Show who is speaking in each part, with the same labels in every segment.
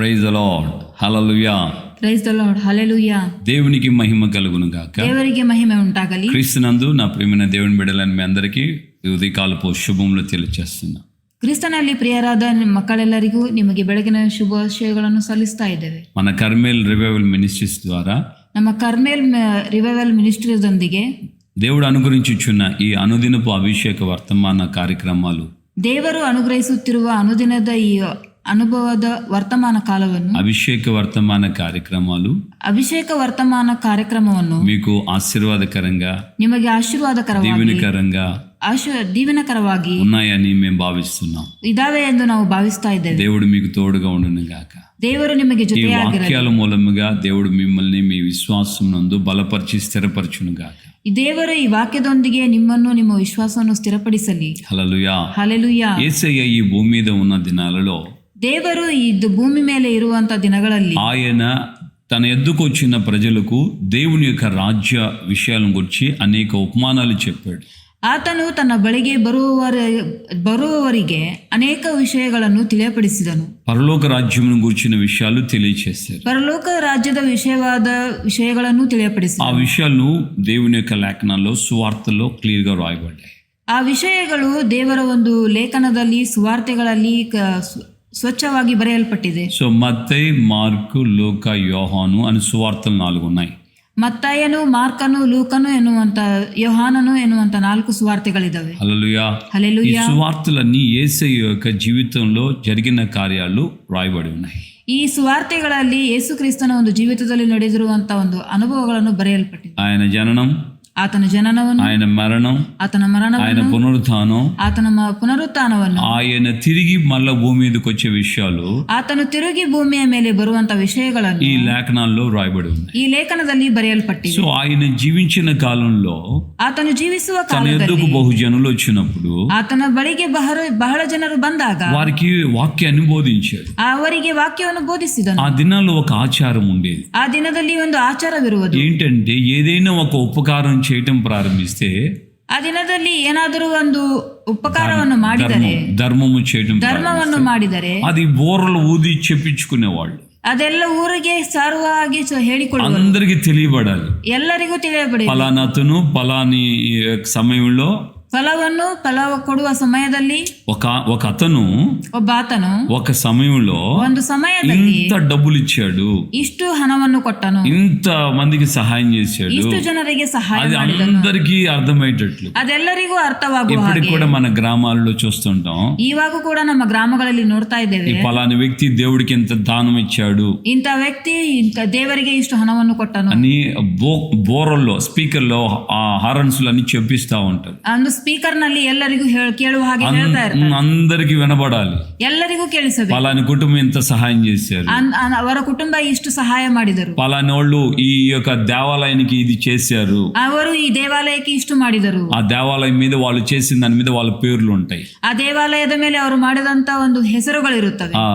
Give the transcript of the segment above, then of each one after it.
Speaker 1: Praise the lord, hallelujah.
Speaker 2: Praise the lord, hallelujah.
Speaker 1: దేవునికి మహిమ కలుగును గాక.
Speaker 2: దేవునికి మహిమ ఉండాలి.
Speaker 1: క్రీస్తునందు నా ప్రియమైన దేవుని బిడ్డలని మీ అందరికీ ಉದಯಕಾಲಪು ಶುಭములు ತಿಳಿಸುತ್ತೇನೆ.
Speaker 2: ಕ್ರಿಸ್ತನಲ್ಲಿ ಪ್ರಿಯರಾದ ಮಕ್ಕಳೆಲ್ಲರಿಗೂ ನಿಮಗೆ ಬೆಳಗಿನ ಶುಭಾಶಯಗಳನ್ನು ಸಲ್ಲಿಸ್ತಾ ಇದ್ದೇವೆ.
Speaker 1: మన కర్మేల్ రివైవల్ మినిస్ట్రీస్ ద్వారా
Speaker 2: ನಮ್ಮ ಕರ್ಮೇಲ್ ರಿವೈವಲ್ ಮಿನಿಸ್ಟ್ರೀಸ್ದೊಂದಿಗೆ
Speaker 1: దేవుడు అనుగ్రహించుచున్న ఈ అనుదినపు అభిషేక వర్తమాన కార్యక్రమాలు,
Speaker 2: ದೇವರು ಅನುಗ್ರಹಿಸುತ್ತಿರುವ ಅನುದಿನದ ಈ ಅನುಭವದ ವರ್ತಮಾನ ಕಾಲವನ್ನು,
Speaker 1: అభిషేక వర్తమాన కార్యక్రమాలు,
Speaker 2: ಅಭಿಷೇಕ ವರ್ತಮಾನ ಕಾರ್ಯಕ್ರಮವನ್ನು
Speaker 1: మీకు ఆశీర్వాదకరంగా,
Speaker 2: ನಿಮಗೆ ಆಶೀರ್ವಾದಕರವಾಗಿ, దీవెనకರವಾಗಿ
Speaker 1: ఉన్నాయని మేము భావిస్తున్నాం.
Speaker 2: ಇದಾವೆ ಎಂದು ನಾವು ಭಾವಿಸ್ತಾ ಇದ್ದೇವೆ.
Speaker 1: దేవుడు మీకు తోడుగా ఉండును గాక.
Speaker 2: ದೇವರು ನಿಮಗೆ
Speaker 1: ఈ
Speaker 2: ಜೊತೆಯಾಗಿರಲಿ.
Speaker 1: వాక్యాల మూలముగా దేవుడు మిమ్మల్ని మీ విశ్వాసం నందు బలపరిచి స్థిరపరచును గాక.
Speaker 2: ದೇವರು ಈ ವಾಕ್ಯದೊಂದಿಗೆ ನಿಮ್ಮನ್ನು ನಿಮ್ಮ ವಿಶ್ವಾಸವನ್ನು ಸ್ಥಿರಪಡಿಸಲಿ.
Speaker 1: హల్లెలూయా.
Speaker 2: ಹಲ್ಲೆಲೂಯಾ.
Speaker 1: యేసయ్య ఈ భూమి మీద ఉన్న దినాలలో
Speaker 2: ದೇವರು ಈ ಭೂಮಿ ಮೇಲೆ ಇರುವಂತ ದಿನಗಳಲ್ಲಿ
Speaker 1: ఆయన తన ఎద్దుకు వచ్చిన ప్రజలకు దేవుని యొక్క రాజ్య విషయాలను గురించి అనేక ఉపమానాలు చెప్పాడు.
Speaker 2: ಆತನು ತನ್ನ ಬಳಿಗೆ ಬರುವವರಿಗೆ ಅನೇಕ ವಿಷಯಗಳನ್ನು ತಿಳಿಯಪಡಿಸಿದನು.
Speaker 1: పరలోక రాజ్యమును గురించిన విషయాలు తెలియచేశారు.
Speaker 2: ಪರಲೋಕ ರಾಜ್ಯದ ವಿಷಯಗಳನ್ನು ತಿಳಿಯಪಡಿಸಿದನು.
Speaker 1: ఆ విషయాలను దేవుని యొక్క లేఖనాల్లో సువార్తల్లో క్లియర్ గా రాయబడ్డాయి.
Speaker 2: ಆ ವಿಷಯಗಳು ದೇವರ ಒಂದು ಲೇಖನದಲ್ಲಿ ಸುವಾರ್ತೆಗಳಲ್ಲಿ ಸ್ವಚ್ಛವಾಗಿ ಬರೆಯಲ್ಪಟ್ಟಿದೆ.
Speaker 1: సో మత్తయి, మార్కు, లూకా, యోహాను అని సువార్తలు 4 ఉన్నాయి.
Speaker 2: ಮತ್ತಾಯನು, ಮಾರ್ಕನು, ಲೂಕನು ಎನ್ನುವಂತ, ಯೋಹಾನನು ಎನ್ನುವಂತ 4 ಸುವಾರ್ತೆಗಳಿದಾವೆ.
Speaker 1: హల్లెలూయా.
Speaker 2: హల్లెలూయా.
Speaker 1: ఈ సువార్తలన్నీ యేసయ్య యొక్క జీవితంలో జరిగిన కార్యాలు రాయబడి ఉన్నాయి.
Speaker 2: ಈ ಸುವಾರ್ತೆಗಳಲ್ಲಿ ಯೇಸು ಕ್ರಿಸ್ತನ ಒಂದು ಜೀವಿತದಲ್ಲಿ ನಡೆದಿರುವಂತ ಒಂದು ಅನುಭವಗಳನ್ನು ಬರೆಯಲ್ಪಟ್ಟಿದೆ.
Speaker 1: ఆయన జననం,
Speaker 2: ಆತನ ಜನನವನ್ನು,
Speaker 1: ఆయన మరణం,
Speaker 2: ಆತನ ಮರಣವನ್ನು,
Speaker 1: ఆయన పునరుత్థానం,
Speaker 2: ಆತನ ಪುನರುತ್ಥಾನವನ್ನು,
Speaker 1: ఆయన తిరిగి మళ్ళా భూమి మీదకి వచ్చే విషయాలు,
Speaker 2: ಆತನು ತಿರುಗಿ ಭೂಮಿಯ ಮೇಲೆ ಬರುವಂತ ವಿಷಯಗಳನ್ನು
Speaker 1: ఈ లేఖనాల్లో రాయబడి ఉన్నాయి.
Speaker 2: ಈ ಲೇಖನದಲ್ಲಿ ಬರೆಯಲ್ಪಟ್ಟಿದೆ.
Speaker 1: సో ఆయన జీవించిన కాలంలో
Speaker 2: ಆತನು ಜೀವಿಸುವ
Speaker 1: తన
Speaker 2: ಕಾಲದಲ್ಲಿ
Speaker 1: ఎద్దుకు బహుజనులు వచ్చినప్పుడు
Speaker 2: ಆತನ ಬಳಿಗೆ ಬಹಳ ಜನರು ಬಂದಾಗ
Speaker 1: వారికి వాక్యాన్ని బోధించాడు.
Speaker 2: ಅವರಿಗೆ ವಾಕ್ಯವನ್ನು ಬೋಧಿಸಿದನು.
Speaker 1: ఆ దినాల్లో ఒక ఆచారం ఉండేది.
Speaker 2: ಆ ದಿನದಲ್ಲಿ ಒಂದು ಆಚಾರವಿರುವುದು.
Speaker 1: ఏంటంటే ఏదైనా ఒక ఉపకారం చేయటం ప్రారంభిస్తే,
Speaker 2: ಆ ದಿನದಲ್ಲಿ ಏನಾದರೂ ಒಂದು ಉಪಕಾರವನ್ನು ಮಾಡಿದರೆ,
Speaker 1: ధర్మము చేయటం
Speaker 2: ಧರ್ಮವನ್ನು ಮಾಡಿದರೆ
Speaker 1: అది బోరలు ఊది చెప్పించుకునేవాళ్ళు.
Speaker 2: ಅದೆಲ್ಲ ಊರಿಗೆ ಸಾರುವ ಹಾಗೆ ಹೇಳಿಕೊಳ್ಳುವ,
Speaker 1: అందరికి తెలియబడాలి.
Speaker 2: ಎಲ್ಲರಿಗೂ ತಿಳಿಯಬೇಡಿ.
Speaker 1: ఫలానాతను ఫలాని సమయంలో
Speaker 2: ಫಲವು ಕೊಡುವ ಸಮಯದಲ್ಲಿ
Speaker 1: ఒక అతను
Speaker 2: ಒಬ್ಬ ಆತನು
Speaker 1: ఒక సమయంలో
Speaker 2: ಒಂದು ಸಮಯದಲ್ಲಿ
Speaker 1: ఇంత డబ్బులు ఇచ్చాడు,
Speaker 2: ಇಷ್ಟು ಹಣವನ್ನು ಕೊಟ್ಟನು,
Speaker 1: ఇంత మందికి సహాయం చేశాడు.
Speaker 2: ಇಷ್ಟು ಜನರಿಗೆ సహాయ
Speaker 1: అది
Speaker 2: ಮಾಡಿದನು.
Speaker 1: అందరికీ అర్థమయ్యేటట్లు.
Speaker 2: ಅದೆಲ್ಲರಿಗೂ ಅರ್ಥವಾಗುವ
Speaker 1: ఇప్పటికి
Speaker 2: ಹಾಗೆ
Speaker 1: కూడా మన గ్రామాల్లో చూస్తుంటాం.
Speaker 2: ಇವಾಗ ಕೂಡ ನಮ್ಮ ಗ್ರಾಮಗಳಲ್ಲಿ ನೋಡ್ತಾ
Speaker 1: ఈ
Speaker 2: ಇದ್ದೇವೆ.
Speaker 1: ఫలాని వ్యక్తి దేవుడికి ఇంత దానం ఇచ్చాడు
Speaker 2: ಇಂಥ ವ್ಯಕ್ತಿ ದೇವರಿಗೆ ಇಷ್ಟು ಹಣವನ್ನು ಕೊಟ್ಟನು
Speaker 1: అని బోరల్లో స్పీకర్లో ఆ హారన్స్ అన్ని చెప్పిస్తా ఉంటారు.
Speaker 2: ಒಂದು ಸ್ಪೀಕರ್ ನಲ್ಲಿ ಎಲ್ಲರಿಗೂ ಕೇಳುವ ಹಾಗೆ ಹೇಳ್ತಾ ಇರ್ತಾರೆ.
Speaker 1: అందరికి వినబడాలి.
Speaker 2: ಎಲ್ಲರಿಗೂ ಕೇಳಿಸಬೇಕು.
Speaker 1: పలాని కుటుంబం ఎంత సహాయం చేశారు,
Speaker 2: ಅವರ ಕುಟುಂಬ ಇಷ್ಟು ಸಹಾಯ ಮಾಡಿದರು,
Speaker 1: పలాని వాళ్ళు ఈ యొక్క దేవాలయానికి ఇది చేశారు,
Speaker 2: ಅವರು ఈ దేవాలಯಕ್ಕೆ ಇಷ್ಟು ಮಾಡಿದರು.
Speaker 1: ఆ దేవాలయం మీద వాళ్ళు చేసిన దాని మీద వాళ్ళ పేర్లు ఉంటాయి.
Speaker 2: ಆ ದೇವಾಲಯದ ಮೇಲೆ ಅವರು ಮಾಡಿದಂತ ಒಂದು ಹೆಸರುಗಳಿರುತ್ತವೆ.
Speaker 1: ఆ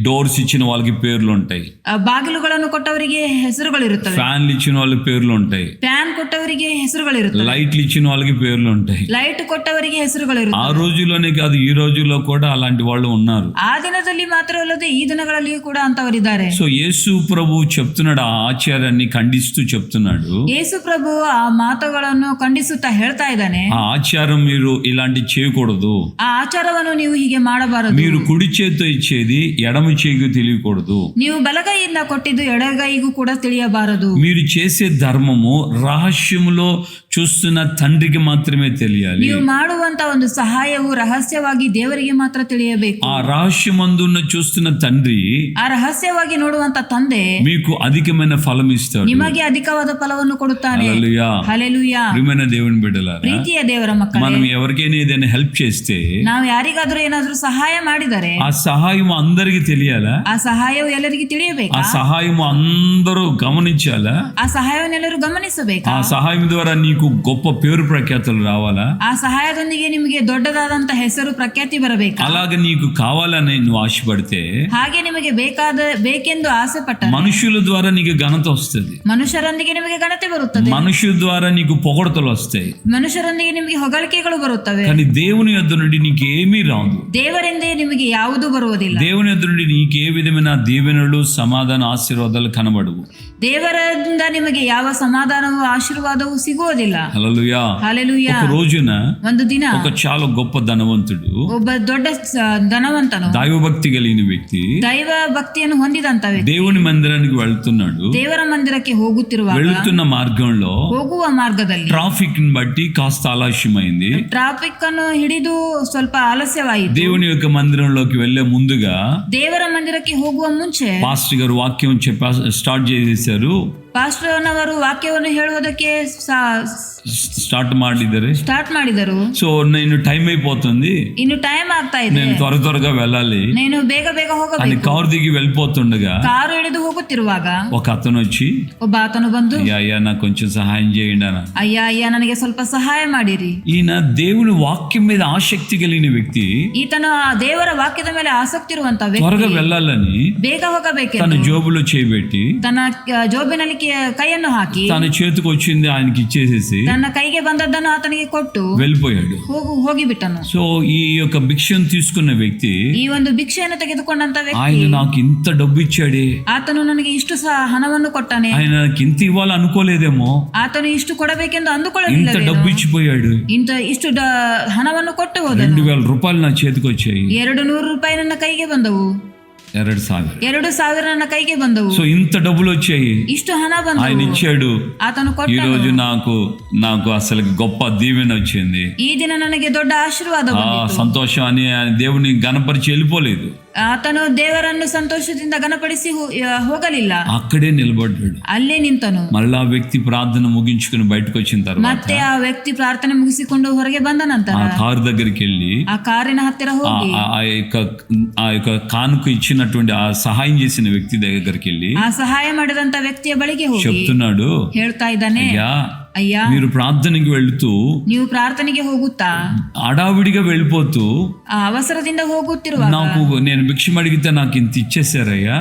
Speaker 1: డోర్స్ ఇచ్చిన వాళ్ళకి పేర్లు ఉంటాయి,
Speaker 2: ಬಾಗಿಲುಗಳನ್ನು ಕೊಟ್ಟವರಿಗೆ ಹೆಸರುಗಳಿರುತ್ತವೆ,
Speaker 1: ఫ్యాన్లు ఇచ్చిన వాళ్ళకి పేర్లు ఉంటాయి,
Speaker 2: ಫ್ಯಾನ್ ಕೊಟ್ಟವರಿಗೆ ಹೆಸರುಗಳಿರುತ್ತವೆ,
Speaker 1: లైట్లు ఇచ్చిన వాళ్ళకి పేర్లు ఉంటాయి,
Speaker 2: ಲೈಟ್ ಕೊಟ್ಟವರಿಗೆ ಹೆಸರುಗಳಿರುತ್ತವೆ.
Speaker 1: ఆ రోజుల్లోనే కాదు, ఈ రోజుల్లో కూడా అలాంటి వాళ్ళు ఉన్నారు.
Speaker 2: ಆ ದಿನದಲ್ಲಿ ಮಾತ್ರವಲ್ಲದೆ ಈ ದಿನಗಳಲ್ಲಿಯೂ ಕೂಡ ಅಂತವರಿದ್ದಾರೆ.
Speaker 1: సో యేసు ప్రభు చెప్తున్నాడు, ఆ ఆచారాన్ని ఖండిస్తూ చెప్తున్నాడు.
Speaker 2: ಯೇಸು ಪ್ರಭು ಆ ಮಾತುಗಳನ್ನು ಖಂಡಿಸುತ್ತಾ ಹೇಳ್ತಾ ಇದ್ದಾನೆ,
Speaker 1: ఆ ఆచారం మీరు ఇలాంటి చేయకూడదు.
Speaker 2: ಆ ಆಚಾರವನ್ನು ನೀವು ಹೀಗೆ ಮಾಡಬಾರದು.
Speaker 1: మీరు కుడి చేతితో ఇచ్చేది ఎడమ చేయికి తెలియకూడదు.
Speaker 2: ನೀವು ಬಲಗೈಯಿಂದ ಕೊಟ್ಟಿದ್ದು ಎಡಗೈಗೂ ಕೂಡ ತಿಳಿಯಬಾರದು.
Speaker 1: మీరు చేసే ధర్మము రహస్యములో చూస్తున్న తండ్రికి మాత్రమే తెలియాలి.
Speaker 2: ನೀವು ಮಾಡುವಂತ ಒಂದು ಸಹಾಯವು ರಹಸ್ಯವಾಗಿ ದೇವರಿಗೆ ಮಾತ್ರ ತಿಳಿಯಬೇಕು.
Speaker 1: ఆ రహస్యమందున్న చూస్తున్న తండ్రి
Speaker 2: ಆ ರಹಸ್ಯವಾಗಿ ನೋಡುವಂತ ತಂದೆ
Speaker 1: మీకు అధికమైన ఫలం ఇస్తాడు.
Speaker 2: ನಿಮಗೆ ಅಧಿಕವಾದ ಫಲವನ್ನು ಕೊಡುತ್ತಾನೆ.
Speaker 1: హల్లెలూయా.
Speaker 2: ಹಲ್ಲೆಲೂಯಾ.
Speaker 1: ప్రియమైన దేవుని బిడ్డలారా,
Speaker 2: ಪ್ರೀತಿಯ ದೇವರ ಮಕ್ಕಳೇ,
Speaker 1: మనం ఎవరికైనా ఏదైనా హెల్ప్ చేస్తే
Speaker 2: ನಾವು ಯಾರಿಗಾದ್ರೂ ಏನಾದ್ರೂ ಸಹಾಯ ಮಾಡಿದರೆ
Speaker 1: ఆ సహాయం అందరికి తెలియాలా?
Speaker 2: ಆ ಸಹಾಯವು ಎಲ್ಲರಿಗೂ
Speaker 1: ఆ
Speaker 2: ತಿಳಿಯಬೇಕಾ?
Speaker 1: సహాయం అందరూ గమనించాలా?
Speaker 2: ಆ ಸಹಾಯವನ್ನು ಎಲ್ಲರೂ ಗಮನಿಸಬೇಕಾ?
Speaker 1: ఆ సహాయం ద్వారా నీకు గొప్ప పేరు ప్రఖ్యాతులు రావాలా?
Speaker 2: ಆ సహాయದೊಂದಿಗೆ ನಿಮಗೆ ದೊಡ್ಡದಾದಂತ ಹೆಸರು ಪ್ರಖ್ಯಾತಿ ಬರಬೇಕು.
Speaker 1: అలాగే నీకు కావాలని నువ్వు ఆశపడితే
Speaker 2: ಹಾಗೆ ನಿಮಗೆ ಬೇಕೆಂದು ಆಸೆ ಪಟ್ಟ
Speaker 1: మనుషుల ద్వారా నీకు ఘనత వస్తుంది,
Speaker 2: ಮನುಷ್ಯರೊಂದಿಗೆ ನಿಮಗೆ ಘನತೆ ಬರುತ್ತದೆ,
Speaker 1: మనుషుల ద్వారా నీకు పొగడతలు వస్తాయి.
Speaker 2: ಮನುಷ್ಯರೊಂದಿಗೆ ನಿಮಗೆ ಹೊಗಳಿಕೆಗಳು ಬರುತ್ತವೆ.
Speaker 1: కానీ దేవుని యొద్ద నుండి నీకేమీ రాదు.
Speaker 2: ದೇವರಿಂದ ನಿಮಗೆ ಯಾವುದೂ ಬರುವುದಿಲ್ಲ.
Speaker 1: దేవుని యొద్ద నుండి నీకు ఏ విధమైన దీవెనలు, సమాధాన, ఆశీర్వాదాలు కనబడవు.
Speaker 2: ದೇವರಿಂದ ನಿಮಗೆ ಯಾವ ಸಮಾಧಾನವೂ ಆಶೀರ್ವಾದವೂ ಸಿಗುವುದಿಲ್ಲ.
Speaker 1: హల్లెలూయా.
Speaker 2: ಹಲ್ಲೆಲೂಯಾ.
Speaker 1: ఒక రోజున
Speaker 2: ಒಂದು ದಿನ
Speaker 1: ఒక చాలా గొప్ప ధనవంతుడు,
Speaker 2: ಒಬ್ಬ ದೊಡ್ಡ ಧನವಂತನು,
Speaker 1: దైవభక్తి కలిగిన వ్యక్తి
Speaker 2: ದೈವ ಭಕ್ತಿಯನ್ನು ಹೊಂದಿದಂತ ವ್ಯಕ್ತಿ
Speaker 1: దేవుని మందిరానికి వెళ్తున్నాడు.
Speaker 2: ದೇವರ ಮಂದಿರಕ್ಕೆ ಹೋಗುತ್ತಿರುವಾಗ
Speaker 1: వెళుతున్న మార్గంలో
Speaker 2: ಹೋಗುವ ಮಾರ್ಗದಲ್ಲಿ
Speaker 1: ట్రాఫిక్ ని బట్టి కాస్త ఆలస్యమైంది.
Speaker 2: ಟ್ರಾಫಿಕ್ ಅನ್ನು ಹಿಡಿದು ಸ್ವಲ್ಪ ಆಲಸ್ಯವಾಯಿತು.
Speaker 1: దేవుని యొక్క మందిరంలోకి వెళ్లే ముందుగా
Speaker 2: ದೇವರ ಮಂದಿರಕ್ಕೆ ಹೋಗುವ ಮುಂಚೆ
Speaker 1: పాస్టర్ గారు వాక్యం స్టార్ట్ చేసేసారు.
Speaker 2: ಪಾಸ್ಟರ್ನವರು ವಾಕ್ಯವನ್ನು ಹೇಳುವುದಕ್ಕೆ
Speaker 1: ಸ್ಟಾರ್ಟ್
Speaker 2: ಮಾಡಿದರು.
Speaker 1: సో నేను టైం అయిపోతుంది,
Speaker 2: ಇನ್ನು ಟೈಮ್ ಆಗ್ತಾ ಇದೆ,
Speaker 1: నేను త్వరగా వెళ్ళాలి
Speaker 2: నేను ಬೇಗ
Speaker 1: అని
Speaker 2: ಹೋಗಬೇಕು.
Speaker 1: కారు దిగి వెళ్ళిపోతుండగా
Speaker 2: ಕಾರು ಹಿಡಿದು ಹೋಗುತ್ತಿರುವಾಗ
Speaker 1: ఒక అతను వచ్చి,
Speaker 2: ಒಬ್ಬ ಆತನು ಬಂದು,
Speaker 1: అయ్యా నాకు కొంచెం సహాయం చేయండి అన్న.
Speaker 2: ಅಯ್ಯ ನನಗೆ ಸ್ವಲ್ಪ ಸಹಾಯ ಮಾಡಿರಿ.
Speaker 1: ఈయన దేవుని వాక్యం మీద ఆసక్తి కలిగిన వ్యక్తి
Speaker 2: ಈತನು ಆ ದೇವರ ವಾಕ್ಯದ ಮೇಲೆ ಆಸಕ್ತಿ ಇರುವಂತ
Speaker 1: త్వరగా
Speaker 2: ವ್ಯಕ್ತಿ
Speaker 1: వెళ్ళాలని
Speaker 2: ಬೇಗ
Speaker 1: తన
Speaker 2: ಹೋಗಬೇಕೆಂದು
Speaker 1: జోబులో చేయబెట్టి
Speaker 2: ತನ್ನ ಜೋಬಿನಲ್ಲಿ ಕೈಯನ್ನು ಹಾಕಿ
Speaker 1: తన చేతికి వచ్చింది ఆయనకి ఇచ్చేసేసి
Speaker 2: ತನ್ನ ಕೈಗೆ ಬಂದದ್ದನ್ನು ಆತನಿಗೆ ಕೊಟ್ಟು
Speaker 1: వెళ్ళిపోయాడు.
Speaker 2: ಹೋಗಿಬಿಟ್ಟನು.
Speaker 1: సో ఈ యొక్క భిక్షను తీసుకున్న వ్యక్తి,
Speaker 2: ಈ ಒಂದು ಭಿಕ್ಷೆಯನ್ನು ತೆಗೆದುಕೊಂಡಂತ ವ್ಯಕ್ತಿ,
Speaker 1: ఆయన నాకు ఇంత డబ్బు ఇచ్చాడే,
Speaker 2: ಆತನು ನನಗೆ ಇಷ್ಟು ಹಣವನ್ನು ಕೊಟ್ಟಾನೆ,
Speaker 1: ఆయన నాకు ఇంత ఇవ్వాలి అనుకోలేదేమో,
Speaker 2: ಆತನು ಇಷ್ಟು ಕೊಡಬೇಕೆಂದು
Speaker 1: ఇంత
Speaker 2: ಅಂದುಕೊಳ್ಳಲಿಲ್ಲ,
Speaker 1: డబ్బు ఇచ్చిపోయాడు.
Speaker 2: ಇಷ್ಟು ಹಣವನ್ನು ಕೊಟ್ಟು ಹೋದನು.
Speaker 1: 2000 రూపాయలు నా చేతికి వచ్చాయి.
Speaker 2: 200 ರೂಪಾಯಿ ನನ್ನ ಕೈಗೆ ಬಂದವು.
Speaker 1: 2000
Speaker 2: ನನ್ನ ಕೈಗೆ ಬಂದವು.
Speaker 1: సో ఇంత డబ్బులు వచ్చాయి,
Speaker 2: ಇಷ್ಟು హಣ
Speaker 1: ఆయన
Speaker 2: ಬಂದವು,
Speaker 1: ఇచ్చాడు.
Speaker 2: ಆತನು
Speaker 1: ఈ
Speaker 2: ಕೊಟ್ಟನು.
Speaker 1: రోజు నాకు అసలు గొప్ప దీవెన వచ్చింది.
Speaker 2: ಈ ದಿನ ನನಗೆ ದೊಡ್ಡ ಆಶೀರ್ವಾದ ಬಂದಿತು.
Speaker 1: సంతోషం అని ఆయన దేవుని గణపరిచి వెళ్ళిపోలేదు.
Speaker 2: ಆತನು ದೇವರನ್ನು ಸಂತೋಷದಿಂದ ಘನಪಡಿಸಿ ಹೋಗಲಿಲ್ಲ,
Speaker 1: అక్కడే నిలబడ్డాడు.
Speaker 2: ಅಲ್ಲೇ ನಿಂತನು.
Speaker 1: మళ్ళా వ్యక్తి ప్రార్థన ముగించుకుని బయటకు వచ్చిన తర్వాత
Speaker 2: ಮತ್ತೆ ಆ ವ್ಯಕ್ತಿ ಪ್ರಾರ್ಥನೆ ಮುಗಿಸಿಕೊಂಡು ಹೊರಗೆ ಬಂದ ನಂತರ
Speaker 1: ఆ కారు దగ్గరికి వెళ్ళి
Speaker 2: ಆ ಕಾರಿನ ಹತ್ತಿರ ಹೋಗಿ
Speaker 1: ఆ యొక్క కానుక ఇచ్చినటువంటి ఆ సహాయం చేసిన వ్యక్తి దగ్గరికి వెళ్ళి
Speaker 2: ಆ ಸಹಾಯ ಮಾಡಿದಂತ ವ್ಯಕ್ತಿಯ ಬಳಿಗೆ ಹೋಗಿ
Speaker 1: చెప్తున్నాడు,
Speaker 2: ಹೇಳ್ತಾ ಇದ್ದಾನೆ, ಅಯ್ಯ
Speaker 1: మీరు ప్రార్థనకి వెళుతూ
Speaker 2: ನೀವು ಪ್ರಾರ್ಥನೆಗೆ ಹೋಗುತ್ತಾ
Speaker 1: అడావిడిగా వెళ్ళిపోతూ
Speaker 2: ಆ ಅವಸರದಿಂದ ಹೋಗುತ್ತಿರುವಾಗ
Speaker 1: నాకు నేను భిక్షం అడిగితే నాకు ఇంత ఇచ్చేసారయ్యా,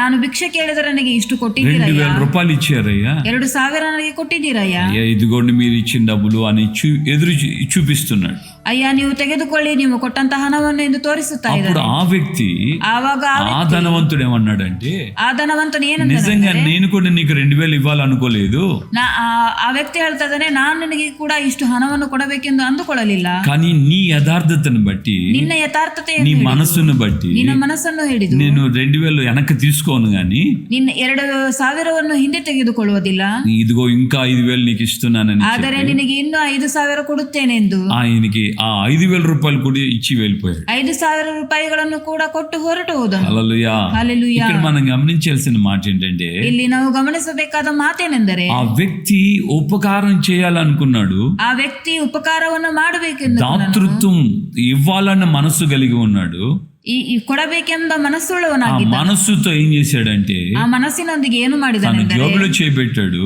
Speaker 2: ನಾನು ಭಿಕ್ಷೆ ಕೇಳಿದರೆ ನನಗೆ ಇಷ್ಟು ಕೊಟ್ಟಿದ್ದೀರಯ್ಯ,
Speaker 1: 2000 రూపాయలు ఇచ్చారయ్యా,
Speaker 2: 2000 ನನಗೆ ಕೊಟ್ಟಿದ್ದೀರಯ್ಯ,
Speaker 1: అయ్యా ఇదిగోండి మీరు ఇచ్చిన డబ్బులు అని ఎదురు చూపిస్తున్నాడు.
Speaker 2: ಅಯ್ಯ ನೀವು ತೆಗೆದುಕೊಳ್ಳಿ, ನೀವು ಕೊಟ್ಟಂತ ಹಣವನ್ನು ಎಂದು ತೋರಿಸುತ್ತಾ
Speaker 1: అప్పుడు
Speaker 2: ಇದ್ದಾರೆ.
Speaker 1: ఆ వ్యక్తి,
Speaker 2: ಆವಾಗ
Speaker 1: ఆ ధనవంతుడు ఏమన్నాడంటే,
Speaker 2: ಆ ಧನವಂತನು
Speaker 1: నిజంగా
Speaker 2: ಏನಂತ
Speaker 1: నేను కూడా నీకు 2000 ఇవ్వాలనుకోలేదు,
Speaker 2: ಆ ವ್ಯಕ್ತಿ ಹೇಳ್ತಾ ಇದ್ದಾನೆ, ನಾನು ನಿನಗೆ ಕೂಡ ಇಷ್ಟು ಹಣವನ್ನು ಕೊಡಬೇಕೆಂದು ಅಂದುಕೊಳ್ಳಲಿಲ್ಲ,
Speaker 1: కానీ నీ యథార్థతను బట్టి,
Speaker 2: ನಿನ್ನ ಯಥಾರ್ಥತೆ
Speaker 1: నీ మనసును బట్టి
Speaker 2: ನಿನ್ನ ಮನಸ್ಸನ್ನು ಹಿಡಿದು
Speaker 1: నేను 2000 వెనక్కి తీసుకోను గాని
Speaker 2: ನಿನ್ನ 2000 ಹಿಂದೆ ತೆಗೆದುಕೊಳ್ಳುವುದಿಲ್ಲ,
Speaker 1: ఇదిగో ఇంకా 5000 నీకు ఇస్తున్నానని
Speaker 2: ಆದರೆ ನಿನಗೆ ಇನ್ನೂ 5000 ಕೊಡುತ್ತೇನೆಂದು
Speaker 1: ఆయనకి ఆ 5000 రూపాయలు కూడా ఇచ్చి వెళ్ళిపోయాడు.
Speaker 2: 5000 ರೂಪಾಯಿಗಳನ್ನು ಕೂಡ ಕೊಟ್ಟು ಹೊರಟು ಹೋದನು.
Speaker 1: హల్లెలూయా.
Speaker 2: హల్లెలూయా.
Speaker 1: ఇక్కడ మనం గమనించాల్సిన మాట ఏంటంటే,
Speaker 2: ಇಲ್ಲಿ ನಾವು ಗಮನಿಸಬೇಕಾದ ಮಾತೇನೆಂದರೆ,
Speaker 1: ఆ వ్యక్తి ఉపకారం చేయాలనుకున్నాడు,
Speaker 2: ಆ ವ್ಯಕ್ತಿ ಉಪಕಾರವನ್ನು ಮಾಡಬೇಕೆಂದು
Speaker 1: దాతృత్వం ఇవ్వాలన్న మనసు కలిగి ఉన్నాడు.
Speaker 2: ಈ ಕೊಡಬೇಕೆಂಬ
Speaker 1: ఆ
Speaker 2: ಮನಸ್ಸುಳ್ಳವನಾಗಿದ್ದ.
Speaker 1: మనస్సుతో ఏం చేశాడంటే,
Speaker 2: ಆ ಮನಸ್ಸಿನೊಂದಿಗೆ ಏನು
Speaker 1: తన
Speaker 2: ಮಾಡಿದನೆಂದರೆ,
Speaker 1: జోబులో చేపెట్టాడు,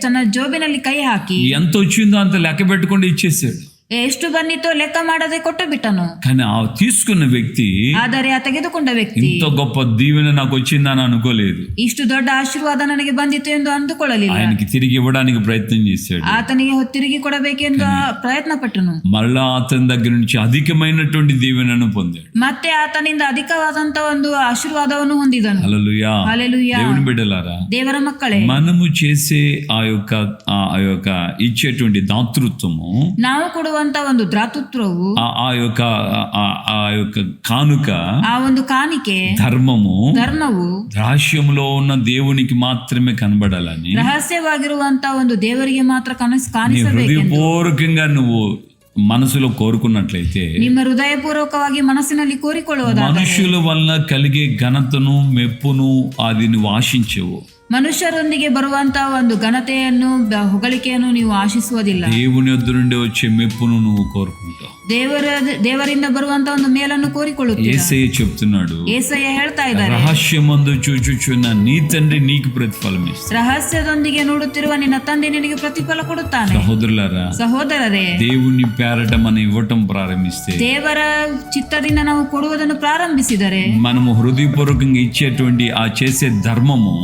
Speaker 2: ತನ್ನ జోబిನಲ್ಲಿ కೈ ಹಾಕಿ
Speaker 1: ఎంత వచ్చిందో అంత లెక్క పెట్టుకుంటూ ఇచ్చేసాడు.
Speaker 2: ಎಷ್ಟು ಬಂದಿತ್ತೋ ಲೆಕ್ಕ ಮಾಡದೆ ಕೊಟ್ಟು ಬಿಟ್ಟನು.
Speaker 1: కానీ ఆ తీసుకున్న వ్యక్తి,
Speaker 2: ಆದರೆ ಆ ತೆಗೆದುಕೊಂಡ ವ್ಯಕ್ತಿ,
Speaker 1: ఇంత గొప్ప దీవెన నాకు వచ్చిందని అనుకోలేదు,
Speaker 2: ಇಷ್ಟು ದೊಡ್ಡ ಆಶೀರ್ವಾದ ನನಗೆ ಬಂದಿತ್ತು ಎಂದು ಅಂದುಕೊಳ್ಳಲಿಲ್ಲ.
Speaker 1: ఆయనకి తిరిగి ఇవ్వడానికి ప్రయత్నం చేశాడు.
Speaker 2: ಆತನಿಗೆ ತಿರುಗಿ ಕೊಡಬೇಕೆಂದು ಪ್ರಯತ್ನ ಪಟ್ಟನು.
Speaker 1: మరలా అతని దగ్గర నుంచి అధికమైనటువంటి దీవెనను పొందాడు.
Speaker 2: ಮತ್ತೆ ಆತನಿಂದ ಅಧಿಕವಾದಂತ ಒಂದು ಆಶೀರ್ವಾದವನ್ನು ಹೊಂದಿದನು.
Speaker 1: హల్లెలూయా.
Speaker 2: హల్లెలూయా.
Speaker 1: దేవుని బిడ్డలారా,
Speaker 2: ದೇವರ ಮಕ್ಕಳೇ,
Speaker 1: మనము చేసే ఆ యొక్క ఇచ్చేటువంటి దాతృత్వము,
Speaker 2: ನಾವು ಕೊಡುವಂತ ಒಂದು ದಾತೃತ್ವವು,
Speaker 1: ఆ యొక్క కానుక,
Speaker 2: ಆ ಒಂದು ಕಾಣಿಕೆ, ಧರ್ಮವು
Speaker 1: రహస్యంలో ఉన్న దేవునికి మాత్రమే కనబడాలని,
Speaker 2: ರಹಸ್ಯವಾಗಿರುವಂತ ಒಂದು ದೇವರಿಗೆ ಮಾತ್ರ ಕಾಣಿಸಬೇಕು.
Speaker 1: హృదయపూర్వకంగా నువ్వు మనసులో కోరుకున్నట్లయితే,
Speaker 2: ನಿಮ್ಮ ಹೃದಯಪೂರ್ವಕವಾಗಿ ಮನಸ್ಸಿನಲ್ಲಿ ಕೋರಿಕೊಳ್ಳುವುದಾದರೆ,
Speaker 1: మనుషుల వల్ల కలిగే ఘనతను మెప్పును అది నువ్వు ఆశించవు.
Speaker 2: ಮನುಷ್ಯರೊಂದಿಗೆ ಬರುವಂತಹ ಒಂದು ಘನತೆಯನ್ನು ಹೊಗಳಿಕೆಯನ್ನು ನೀವು ಆಶಿಸುವುದಿಲ್ಲ.
Speaker 1: దేవుని యొద్ద నుండి వచ్చే మెప్పును నువ్వు కోరుకుంటావు.
Speaker 2: ದೇವರಿಂದ ಬರುವಂತ ಒಂದು ಮೇಲನ್ನು ಕೋರಿಕೊಳ್ಳುತ್ತೀರಾ.
Speaker 1: యేసయ్య చెప్తున్నాడు,
Speaker 2: యేసಯ್య ಹೇಳ್ತಾ ಇದ್ದಾರೆ,
Speaker 1: రహస్యమందు చూచుచున్న నీ తండ్రి నీకు ప్రతిఫలం ఇస్తాడు.
Speaker 2: ರಹಸ್ಯದೊಂದಿಗೆ ನೋಡುತ್ತಿರುವ ನಿನ್ನ ತಂದೆ ನಿನಗೆ ಪ್ರತಿಫಲ ಕೊಡುತ್ತಾನೆ.
Speaker 1: సహోదరులారా,
Speaker 2: సహోదರರೇ,
Speaker 1: దేవుని పేరట మనం ఇవ్వటం ప్రారంభిస్తే,
Speaker 2: ದೇವರ ಚಿತ್ತದಿಂದ ನಾವು ಕೊಡುವುದನ್ನು ಪ್ರಾರಂಭಿಸಿದರೆ,
Speaker 1: మనము హృదయపూర్వకంగా ఇచ్చేటువంటి ఆ చేసే ధర్మము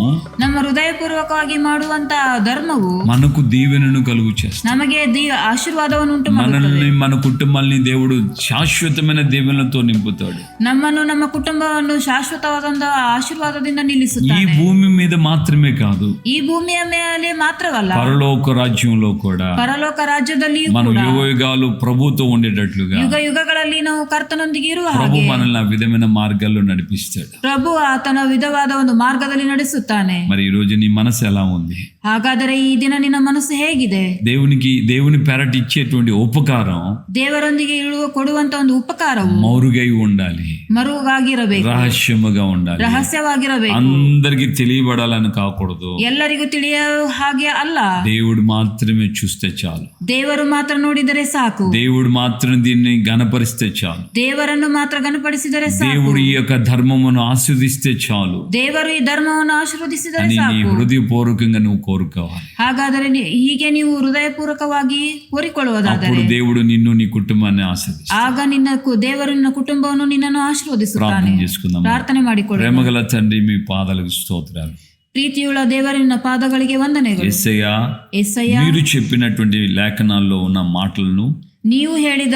Speaker 2: ನಮ್ಮ ಹೃದಯಪೂರ್ವಕವಾಗಿ ಮಾಡುವಂತ ಧರ್ಮವು
Speaker 1: మనకు దీవెనను కలుగు చేస్తుంది.
Speaker 2: ನಮಗೆ ಆಶೀರ್ವಾದವನ್ನು ಉಂಟು ಮಾಡುತ್ತದೆ.
Speaker 1: మనల్ని మన కుటుంబాల్ని దేవుడు శాశ్వతమైన దీవెనలతో నింపుతాడు.
Speaker 2: ನಮ್ಮನ್ನು ನಮ್ಮ ಕುಟುಂಬವನ್ನು ಶಾಶ್ವತವಾದ ಆಶೀರ್ವಾದದಿಂದ
Speaker 1: ఈ
Speaker 2: ನಿಲ್ಲಿಸುತ್ತಾನೆ.
Speaker 1: భూమి మీద మాత్రమే కాదు,
Speaker 2: ಈ ಭೂಮಿಯ ಮೇಲೆ ಮಾತ್ರವಲ್ಲ,
Speaker 1: పరలోక రాజ్యంలో కూడా
Speaker 2: ಪರಲೋಕ ರಾಜ್ಯದಲ್ಲಿಯೂ
Speaker 1: మనం
Speaker 2: ಕೂಡ
Speaker 1: యుగయుగాలు ప్రభుతో ఉండేటట్లుగా
Speaker 2: ಯುಗ ಯುಗಗಳಲ್ಲಿ ನಾವು ಕರ್ತನೊಂದಿಗೆ ಇರುವ
Speaker 1: ప్రభు
Speaker 2: ಹಾಗೆ
Speaker 1: మనల్ని ఆ విధమైన మార్గాల్లో నడిపిస్తాడు.
Speaker 2: ಪ್ರಭು ಆತನ ವಿಧವಾದ ಒಂದು ಮಾರ್ಗದಲ್ಲಿ ನಡೆಸುತ್ತಾನೆ.
Speaker 1: మరి ఈ రోజు నీ మనసు ఎలా ఉంది?
Speaker 2: ಹಾಗಾದರೆ ಈ ದಿನ ನಿನ್ನ ಮನಸ್ಸು ಹೇಗಿದೆ?
Speaker 1: దేవుని పేరట ఇచ్చేటువంటి ఉపకారం
Speaker 2: ದೇವರೊಂದಿಗೆ ಕೊಡುವಂತ ಒಂದು ಉಪಕಾರವು
Speaker 1: మౌరుగై ఉండాలి,
Speaker 2: ಮರುಗಾಗಿರಬೇಕು,
Speaker 1: రహస్యముగా ఉండాలి,
Speaker 2: ರಹಸ್ಯವಾಗಿರಬೇಕು,
Speaker 1: అందరికి తెలియబడాలని కాకూడదు.
Speaker 2: ಎಲ್ಲರಿಗೂ ತಿಳಿಯ ಹಾಗೆ ಅಲ್ಲ.
Speaker 1: దేవుడు మాత్రమే చూస్తే చాలు,
Speaker 2: ದೇವರು ಮಾತ್ರ ನೋಡಿದರೆ ಸಾಕು,
Speaker 1: దేవుడు మాత్రం దీన్ని గణపరిస్తే చాలు,
Speaker 2: ದೇವರನ್ನು ಮಾತ್ರ ಗಣಪಡಿಸಿದರೆ ಸಾಕು,
Speaker 1: దేవుడు ఈ యొక్క ధర్మమును ఆస్వాదిస్తే చాలు
Speaker 2: ದೇವರು ಈ ಧರ್ಮವನ್ನು ಆಶೀರ್ವದಿಸಿದರೆ
Speaker 1: అని నీ
Speaker 2: ಸಾಕು.
Speaker 1: హృదయపూర్వకంగా నువ్వు కోరుకోవాలి.
Speaker 2: ಹಾಗಾದರೆ ಹೀಗೆ ನೀವು ಹೃದಯಪೂರ್ವಕವಾಗಿ ಕೋರಿಕೊಳ್ಳುವುದಾದರೆ
Speaker 1: అప్పుడు దేవుడు నిన్ను నీ కుటుంబాన్ని ఆశీర్వదిస్తాడు.
Speaker 2: ಆಗ ದೇವರು ನಿನ್ನ ಕುಟುಂಬವನ್ನು ನಿನ್ನನ್ನು ಆಶೀರ್ವದಿಸುತ್ತಾನೆ.
Speaker 1: ప్రార్థన చేసుకుందాం.
Speaker 2: ಪ್ರಾರ್ಥನೆ ಮಾಡಿಕೊಳ್ಳಿ.
Speaker 1: ప్రేమగల తండ్రి, మీ పాదాలకు స్తోత్రాలు.
Speaker 2: ಪ್ರೀತಿಯುಳ್ಳ ದೇವರಿನ ಪಾದಗಳಿಗೆ ವಂದನೆಗಳು.
Speaker 1: యేసయ్య, మీరు చెప్పినటువంటి లేఖనాల్లో ఉన్న మాటలను
Speaker 2: ನೀವು ಹೇಳಿದ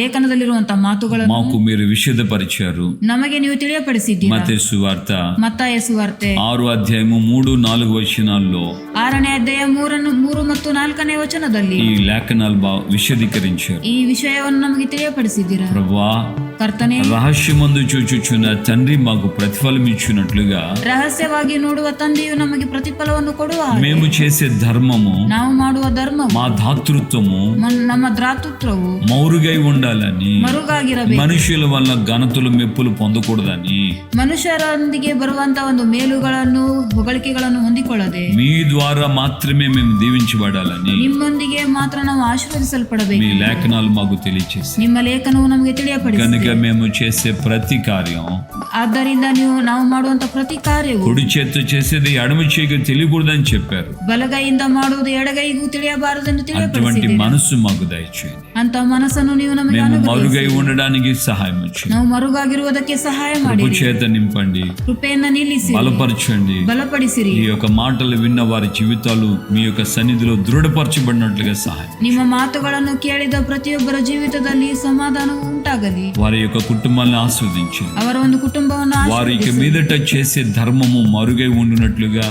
Speaker 2: ಲೇಖನದಲ್ಲಿರುವಂತಹ ಮಾತುಗಳನ್ನು
Speaker 1: మాకు మీరు విషదపరిచారు.
Speaker 2: ನಮಗೆ ನೀವು ತಿಳಿಯಪಡಿಸಿದ್ದೀರಿ.
Speaker 1: మత్తయి సువార్త
Speaker 2: ಮತ್ತಾಯ ಸುವಾರ್ತೆ
Speaker 1: 6వ అధ్యాయము 3-4 వచనాల్లో
Speaker 2: 6ನೇ ಅಧ್ಯಾಯ 3 ಮತ್ತು 4ನೇ ವಚನದಲ್ಲಿ
Speaker 1: ఈ లేఖనాలు విశదీకరించారు.
Speaker 2: ಈ ವಿಷಯವನ್ನು ನಮಗೆ ತಿಳಿಯಪಡಿಸಿದ್ದೀರಾ.
Speaker 1: ప్రభువా,
Speaker 2: ಕರ್ತನೇ,
Speaker 1: రహస్యమందు చూచుచున్న తండ్రి మాకు ప్రతిఫలం ఇచ్చినట్లుగా
Speaker 2: ರಹಸ್ಯವಾಗಿ ನೋಡುವ ತಂದೆಯು ನಮಗೆ ಪ್ರತಿಫಲವನ್ನು ಕೊಡುವ ಹಾಗೆ
Speaker 1: మేము చేసే ధర్మము,
Speaker 2: ನಾವು ಮಾಡುವ ಧರ್ಮವು,
Speaker 1: మా ధాతృత్వము
Speaker 2: ನಮ್ಮ ದ್ರಾತೃತ್ವವು
Speaker 1: మౌరుగై ఉండాలని,
Speaker 2: ಮರುಗಾಗಿರಬೇಕು,
Speaker 1: మనుషుల వల్ల ఘనతలు మెప్పులు పొందకూడదని,
Speaker 2: ಮನುಷ್ಯರೊಂದಿಗೆ ಬರುವಂತ ಒಂದು ಮೇಲುಗಳನ್ನು ಹೊಗಳಿಕೆಗಳನ್ನು ಹೊಂದಿಕೊಳ್ಳದೆ
Speaker 1: మీ ద్వారా మాత్రమే మేము దీవించబడాలని
Speaker 2: ನಿಮ್ಮೊಂದಿಗೆ ಮಾತ್ರ ನಾವು ಆಶೀರ್ವದಿಸಲ್ಪಡಬೇಕು.
Speaker 1: మీ లేఖనాలు మాకు తెలియచేసి,
Speaker 2: ನಿಮ್ಮ ಲೇಖನವು ನಮಗೆ ತಿಳಿಯಪಡಿಸಿದೆ.
Speaker 1: కనుక మేము చేసే ప్రతి కార్యం,
Speaker 2: ಆದ್ದರಿಂದ ನಾವು ಮಾಡುವಂತ ಪ್ರತಿ ಕಾರ್ಯವು
Speaker 1: కుడి చేత్తో చేసేది ఎడమ చేయికి తెలియకూడదని చెప్పారు.
Speaker 2: ಬಲಗೈಯಿಂದ ಮಾಡುವುದು ಎಡಗೈಗೂ ತಿಳಿಯಬಾರದೆಂದು
Speaker 1: అటువంటి
Speaker 2: ತಿಳಿಯಪಡಿಸಿದೆ.
Speaker 1: మనస్సు మాకు దయచేయండి.
Speaker 2: ಅಂತ ಮನಸ್ಸನ್ನು ನೀವು ನಮಗೆ
Speaker 1: మేము
Speaker 2: ಅನುಗ್ರಹಿಸಿ
Speaker 1: మరుగై ఉండడానికి సహాయం చేయండి.
Speaker 2: ನಾವು మరుಗಾಗಿರುವುದಕ್ಕೆ ಸಹಾಯ ಮಾಡಿ,
Speaker 1: కృప చేత నింపండి,
Speaker 2: ಕೃಪೆಯನ್ನ ನಿಲ್ಲಿಸಿ,
Speaker 1: బలపరచండి.
Speaker 2: ಬಲಪಡಿಸಿರಿ.
Speaker 1: ఈ యొక్క మాటలు విన్న వారి జీవితాలు మీ యొక్క సన్నిధిలో దృఢపరచబడినట్లుగా సహాయం.
Speaker 2: ನಿಮ್ಮ మాటಗಳನ್ನು ಕೇಳಿದ ಪ್ರತಿಯೊಬ್ಬರ ಜೀವಿತದಲ್ಲಿ ಸಮಾಧಾನವು ಉಂಟಾಗಲಿ.
Speaker 1: వారి యొక్క కుటుంబాలను ఆస్వాదించండి.
Speaker 2: ಅವರ ಒಂದು ಕುಟುಂಬವನ್ನು
Speaker 1: వారి ఇక
Speaker 2: ಆಶೀರ್ವದಿಸಿ.
Speaker 1: మీదట చేసే ధర్మము మరుగై ఉండినట్లుగా,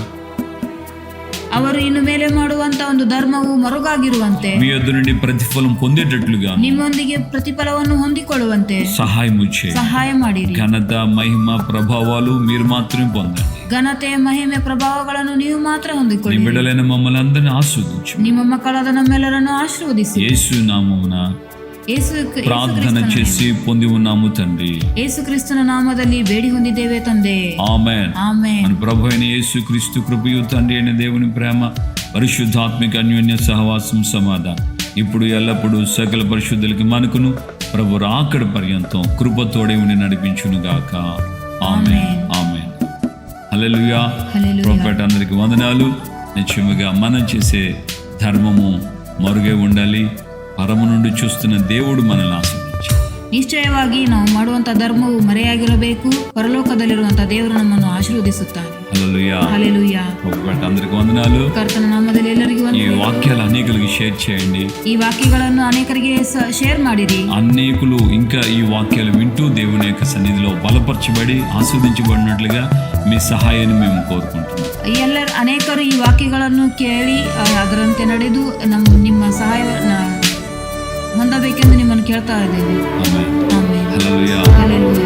Speaker 2: ಅವರು ಇನ್ನು ಮೇಲೆ ಮಾಡುವಂತ ಒಂದು ಧರ್ಮವು ಮರುಗಾಗಿರುವಂತೆ,
Speaker 1: మీ యొద్ద నుండి ప్రతిఫలం పొందేటట్లుగా
Speaker 2: ನಿಮ್ಮೊಂದಿಗೆ ಪ್ರತಿಫಲವನ್ನು ಹೊಂದಿಕೊಳ್ಳುವಂತೆ
Speaker 1: సహాయము చేయండి.
Speaker 2: ಸಹಾಯ ಮಾಡಿರಿ.
Speaker 1: ఘనత, మహిమ, ప్రభావాలు మీరు మాత్రమే పొందండి.
Speaker 2: ಘನತೆ, ಮಹಿಮೆ, ಪ್ರಭಾವಗಳನ್ನು ನೀವು ಮಾತ್ರ
Speaker 1: నీ
Speaker 2: ಹೊಂದಿಕೊಳ್ಳಿ.
Speaker 1: బిడ్డలైన మమ్మల్ని అందరినీ ఆస్వాదించు.
Speaker 2: ನಿಮ್ಮ ಮಕ್ಕಳಾದ ನಮ್ಮೆಲ್ಲರನ್ನು ಆಶೀರ್ವದಿಸಿ.
Speaker 1: యేసు నామమున ప్రార్థన చేసి పొంది ఉన్నాము తండ్రి.
Speaker 2: ಯೇಸು ಕ್ರಿಸ್ತನ ನಾಮದಲ್ಲಿ ಬೇಡಿ ಹೊಂದಿದ್ದೇವೆ ತಂದೆ.
Speaker 1: ఆమేన్.
Speaker 2: ಆಮೆನ್.
Speaker 1: మన ప్రభు అయిన యేసు క్రీస్తు కృపయు తండ్రి అయిన దేవుని ప్రేమ, పరిశుద్ధాత్మిక అన్యోన్య సహవాసం, సమాధానం ఇప్పుడు ఎల్లప్పుడూ సకల పరిశుద్ధులకి మనకును ప్రభు రాకడ పర్యంతం కృపతోడే ఉండి నడిపించును గాక. ఆమేన్. ఆమేన్. హల్లెలూయా.
Speaker 2: హల్లెలూయా.
Speaker 1: ప్రొఫెట్ అందరికి వందనాలు. నిశ్చయముగా మనం చేసే ధర్మము మరుగై ఉండాలి. పరము నుండి చూస్తున్న దేవుడు మనల్ని ఆశీర్వదించాలి.
Speaker 2: ನಿಶ್ಚಯವಾಗಿ ನಾವು ಮಾಡುವಂತ ಧರ್ಮವು ಮರೆಯಾಗಿರಬೇಕು. ಪರಲೋಕದಲ್ಲಿರುವಂತಹ ದೇವರು ನಮ್ಮನ್ನು ಆಶೀರ್ವದಿಸುತ್ತಾನೆ.
Speaker 1: హల్లెలూయా.
Speaker 2: హల్లెలూయా.
Speaker 1: ప్రొఫెట్ అందరికి వందనాలు.
Speaker 2: ಕರ್ತನ ನಾಮದಲ್ಲಿ ಎಲ್ಲರಿಗೂ
Speaker 1: ఈ
Speaker 2: ವಂದನೆಗಳು.
Speaker 1: వాక్యాలు అనేకులకి షేర్ చేయండి.
Speaker 2: ಈ ವಾಕ್ಯಗಳನ್ನು ಅನೇಕರಿಗೆ ಶೇರ್ ಮಾಡಿರಿ.
Speaker 1: అనేకులు ఇంకా ఈ వాక్యాలు వింటూ దేవుని యొక్క సన్నిధిలో బలపరచబడి ఆస్వాదించబడినట్లుగా మీ సహాయాన్ని మేము కోరుకుంటున్నాం.
Speaker 2: ಅನೇಕರು ಈ ವಾಕ್ಯಗಳನ್ನು ಕೇಳಿ ಅದರಂತೆ ನಡೆದು ನಿಮ್ಮ ಸಹಾಯ ಹೊಂದಬೇಕೆಂದು ನಿಮ್ಮನ್ನು ಕೇಳ್ತಾ ಇದ್ದೇವೆ.
Speaker 1: ಆಮೆನ್.
Speaker 2: ಆಮೆನ್.
Speaker 1: ಹಲ್ಲೆಲೂಯಾ.
Speaker 2: ಹಲ್ಲೆಲೂಯಾ.